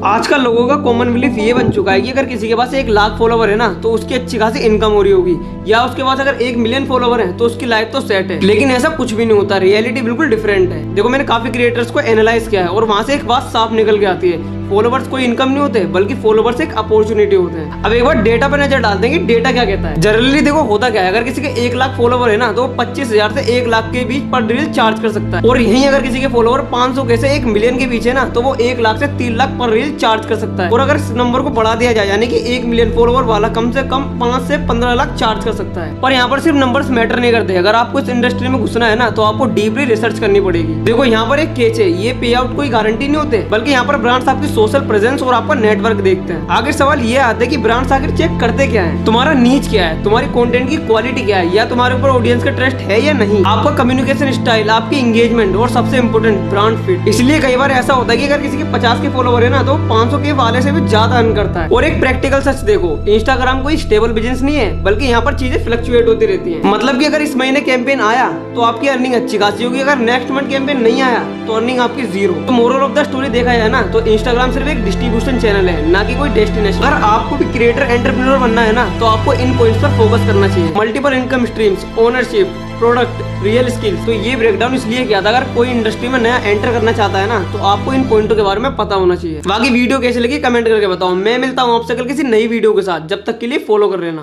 आजकल लोगों का कॉमन बिलीफ ये बन चुका है कि अगर किसी के पास 1 लाख फॉलोवर है ना तो उसकी अच्छी खासी इनकम हो रही होगी, या उसके पास अगर 1 मिलियन फॉलोवर है तो उसकी लाइफ तो सेट है। लेकिन ऐसा कुछ भी नहीं होता, रियलिटी बिल्कुल डिफरेंट है। देखो, मैंने काफी क्रिएटर्स को एनालाइज किया है और वहां से एक बात साफ निकल के आती है, फॉलोवर्स कोई इनकम नहीं होते, बल्कि फॉलोवर्स एक अपॉर्चुनिटी होते हैं। अब एक बार डेटा पे नजर डालते हैं कि डेटा क्या कहता है। जनरली देखो होता क्या है, अगर किसी के 1 लाख फॉलोवर है ना तो 25,000 से 1 लाख के बीच पर रील चार्ज कर सकता है, और यहीं अगर किसी के फॉलोवर 500 के से 1 मिलियन के बीच है ना तो वो 1 लाख से 3 लाख पर रील चार्ज कर सकता है। और अगर इस नंबर को बढ़ा दिया जाए, यानी कि 1 मिलियन फॉलोवर वाला कम से कम 5 से 15 लाख चार्ज कर सकता है। पर यहाँ पर सिर्फ नंबर्स मैटर नहीं करते, अगर आपको इस इंडस्ट्री में घुसना है ना तो आपको डीपली रिसर्च करनी पड़ेगी। देखो, यहाँ पर एक केच है, ये पे आउट कोई गारंटी नहीं होते, बल्कि यहाँ पर ब्रांड्स आपकी सोशल प्रेजेंस और आपका नेटवर्क देखते हैं। आगे सवाल ये आता है कि ब्रांड्स आखिर चेक करते क्या है, तुम्हारा नीच क्या है, तुम्हारी कंटेंट की क्वालिटी क्या है, या तुम्हारे ऊपर ऑडियंस का ट्रस्ट है या नहीं, आपका कम्युनिकेशन स्टाइल, आपकी एंगेजमेंट, और सबसे इंपोर्टेंट ब्रांड फिट। इसलिए कई बार ऐसा होता है कि अगर किसी के 50 के फॉलोवर है ना तो 500 के वाले से भी ज्यादा अर्न करता है। और एक प्रैक्टिकल सच देखो, इंस्टाग्राम कोई स्टेबल बिजनेस नहीं है, बल्कि यहाँ पर चीजें फ्लक्चुएट होती रहती है। मतलब कि अगर इस महीने कैंपेन आया तो आपकी अर्निंग अच्छी खासी होगी, अगर नेक्स्ट मंथ कैंपेन नहीं आया तो अर्निंग आपकी जीरो। तो मोरल ऑफ द स्टोरी देखा जाए ना तो इंस्टाग्राम सिर्फ एक डिस्ट्रीब्यूशन चैनल है, ना कि कोई डेस्टिनेशन। अगर आपको भी क्रिएटर एंटरप्रेन्योर बनना है ना तो आपको इन पॉइंट्स पर फोकस करना चाहिए। Multiple income streams, ownership, product, real skills. तो ये ब्रेकडाउन इसलिए किया था, अगर कोई इंडस्ट्री में नया एंटर करना चाहता है ना तो आपको इन पॉइंटों के बारे में पता होना चाहिए। बाकी वीडियो कैसे लगी कमेंट करके बताओ। मैं मिलता हूँ आपसे कल किसी नई वीडियो के साथ, जब तक के लिए फॉलो कर लेना।